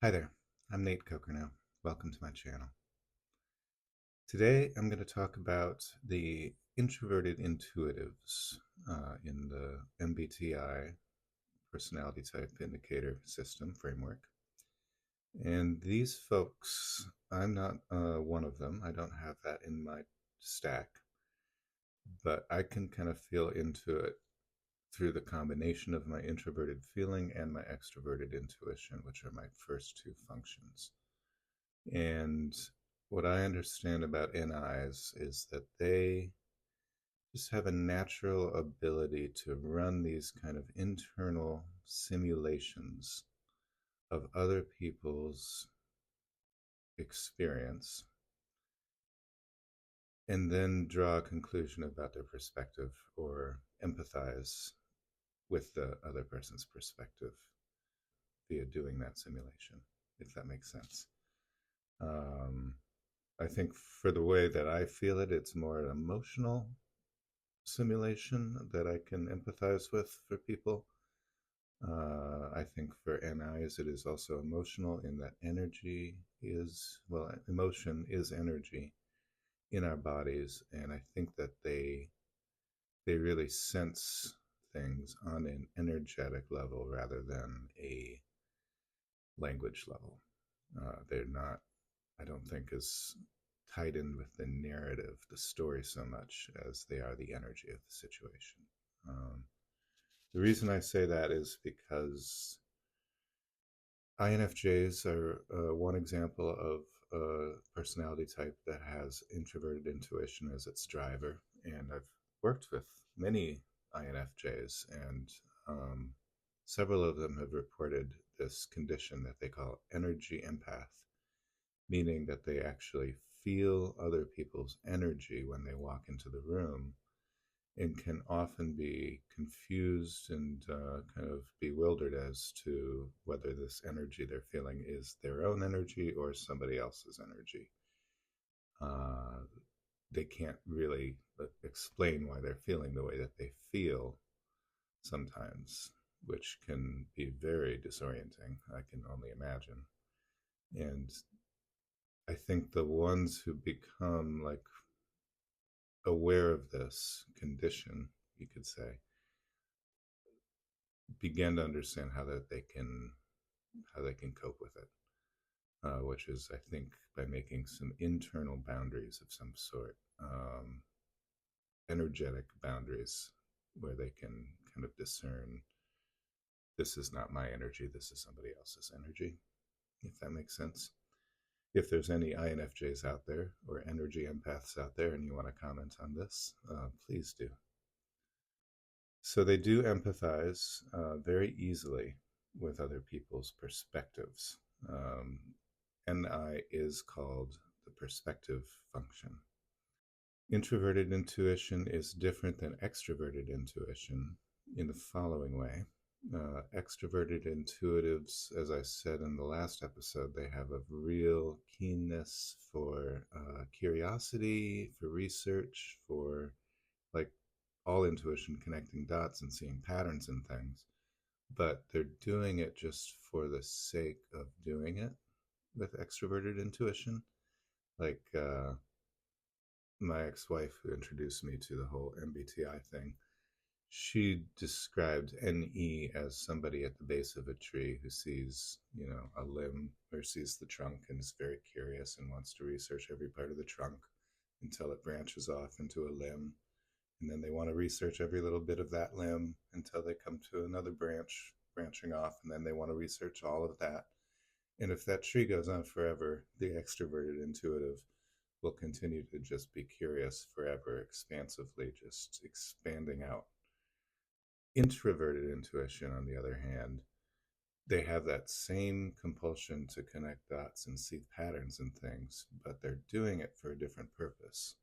Hi there, I'm Nate Cokernow. Welcome to my channel. Today I'm going to talk about the Introverted Intuitives in the MBTI Personality Type Indicator System framework. And these folks, I'm not one of them. I don't have that in my stack, but I can kind of feel into it through the combination of my introverted feeling and my extroverted intuition, which are my first two functions. And what I understand about NIs is that they just have a natural ability to run these kind of internal simulations of other people's experience and then draw a conclusion about their perspective or empathize with the other person's perspective via doing that simulation, if that makes sense. Um, I think for the way that I feel it, it's more an emotional simulation that I can empathize with for people. I think for NIs, it is also emotional in that energy is, well, emotion is energy in our bodies. And I think that they really sense things on an energetic level rather than a language level. They're not, I don't think, as tied in with the narrative, the story so much as they are the energy of the situation. Um, the reason I say that is because INFJs are one example of a personality type that has introverted intuition as its driver. And I've worked with many INFJs, and several of them have reported this condition that they call energy empath, meaning that they actually feel other people's energy when they walk into the room and can often be confused and kind of bewildered as to whether this energy they're feeling is their own energy or somebody else's energy. Uh, they can't really explain why they're feeling the way that they feel sometimes, which can be very disorienting. I can only imagine. And I think the ones who become like aware of this condition, you could say, begin to understand how they can cope with it, which is, I think, by making some internal boundaries of some sort, energetic boundaries, where they can kind of discern this is not my energy, this is somebody else's energy, if that makes sense. If there's any INFJs out there or energy empaths out there and you want to comment on this, please do. So they do empathize very easily with other people's perspectives. Um, NI is called the perspective function. Introverted intuition is different than extroverted intuition in the following way. Extroverted intuitives, as I said in the last episode, they have a real keenness for curiosity, for research, for like all intuition, connecting dots and seeing patterns in things. But they're doing it just for the sake of doing it with extroverted intuition. Like my ex-wife, who introduced me to the whole MBTI thing, she described NE as somebody at the base of a tree who sees, a limb or sees the trunk and is very curious and wants to research every part of the trunk until it branches off into a limb. And then they want to research every little bit of that limb until they come to another branching off, and then they want to research all of that. And if that tree goes on forever, the extroverted intuitive will continue to just be curious forever, expansively, just expanding out. Introverted intuition, on the other hand, they have that same compulsion to connect dots and see patterns in things, but they're doing it for a different purpose.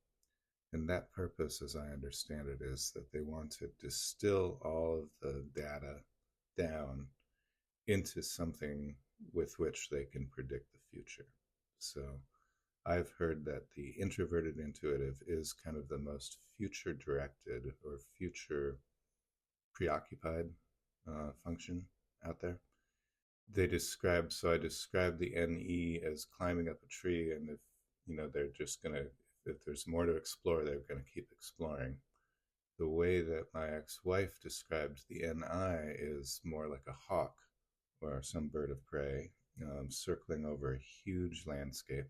And that purpose, as I understand it, is that they want to distill all of the data down into something with which they can predict the future. So I've heard that the introverted intuitive is kind of the most future directed or future preoccupied function out there. they describe, so I described the NE as climbing up a tree, and if they're just gonna, if there's more to explore, they're gonna keep exploring. The way that my ex-wife described the NI is more like a hawk or some bird of prey, circling over a huge landscape,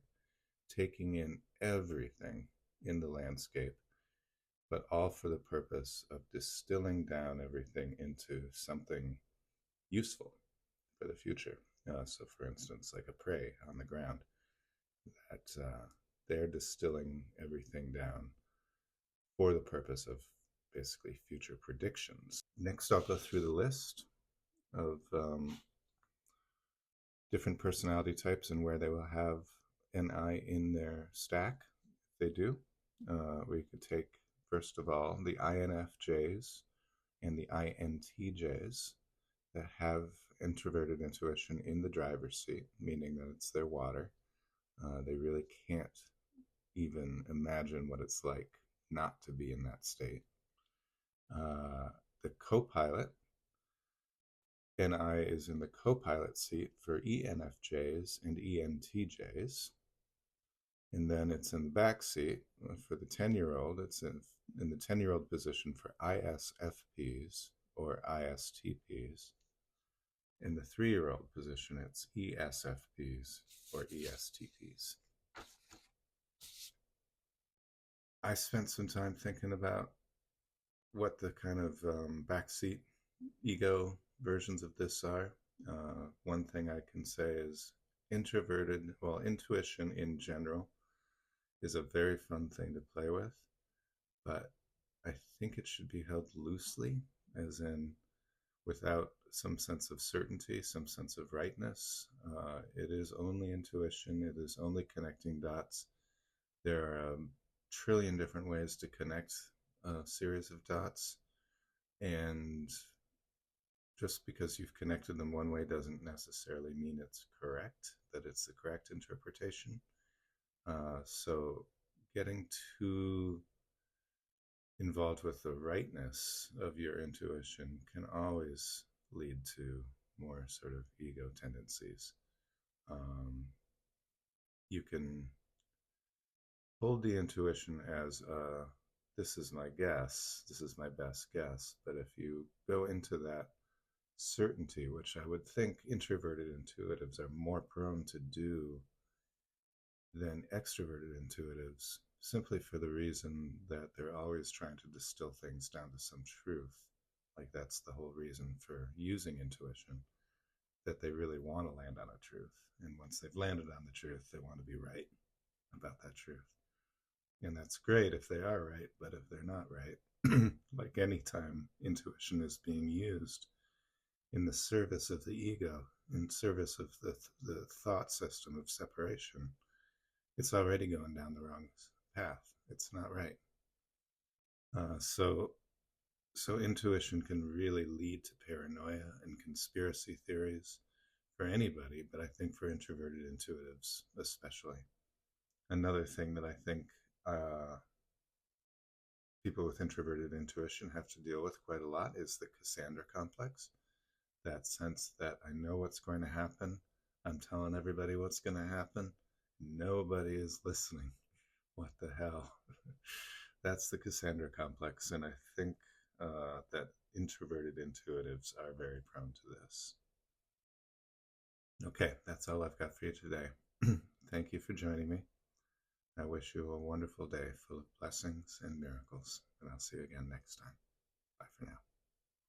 taking in everything in the landscape, but all for the purpose of distilling down everything into something useful for the future. So, for instance, like a prey on the ground, that they're distilling everything down for the purpose of basically future predictions. Next, I'll go through the list of different personality types and where they will have NI in their stack. If they do, we could take, first of all, the INFJs and the INTJs that have introverted intuition in the driver's seat, meaning that it's their water. They really can't even imagine what it's like not to be in that state. The co-pilot, NI is in the co-pilot seat for ENFJs and ENTJs. And then it's in the back seat for the 10-year-old. It's in the 10-year-old position for ISFPs or ISTPs. In the 3-year-old position, it's ESFPs or ESTPs. I spent some time thinking about what the kind of backseat ego versions of this are. One thing I can say is intuition in general is a very fun thing to play with, but I think it should be held loosely, as in without some sense of certainty, some sense of rightness. It is only intuition. It is only connecting dots. There are a trillion different ways to connect a series of dots, and just because you've connected them one way doesn't necessarily mean it's correct, that it's the correct interpretation. So getting too involved with the rightness of your intuition can always lead to more sort of ego tendencies. You can hold the intuition as this is my guess, this is my best guess, but if you go into that certainty, which I would think introverted intuitives are more prone to do than extroverted intuitives, simply for the reason that they're always trying to distill things down to some truth. Like that's the whole reason for using intuition, that they really want to land on a truth. And once they've landed on the truth, they want to be right about that truth. And that's great if they are right, but if they're not right, like any time intuition is being used in the service of the ego, in service of the thought system of separation, it's already going down the wrong path. It's not right. So intuition can really lead to paranoia and conspiracy theories for anybody, but I think for introverted intuitives especially. Another thing that I think people with introverted intuition have to deal with quite a lot is the Cassandra complex. That sense that I know what's going to happen. I'm telling everybody what's going to happen. Nobody is listening. What the hell? That's the Cassandra complex, and I think that introverted intuitives are very prone to this. Okay, that's all I've got for you today. Thank you for joining me. I wish you a wonderful day full of blessings and miracles, and I'll see you again next time. Bye for now.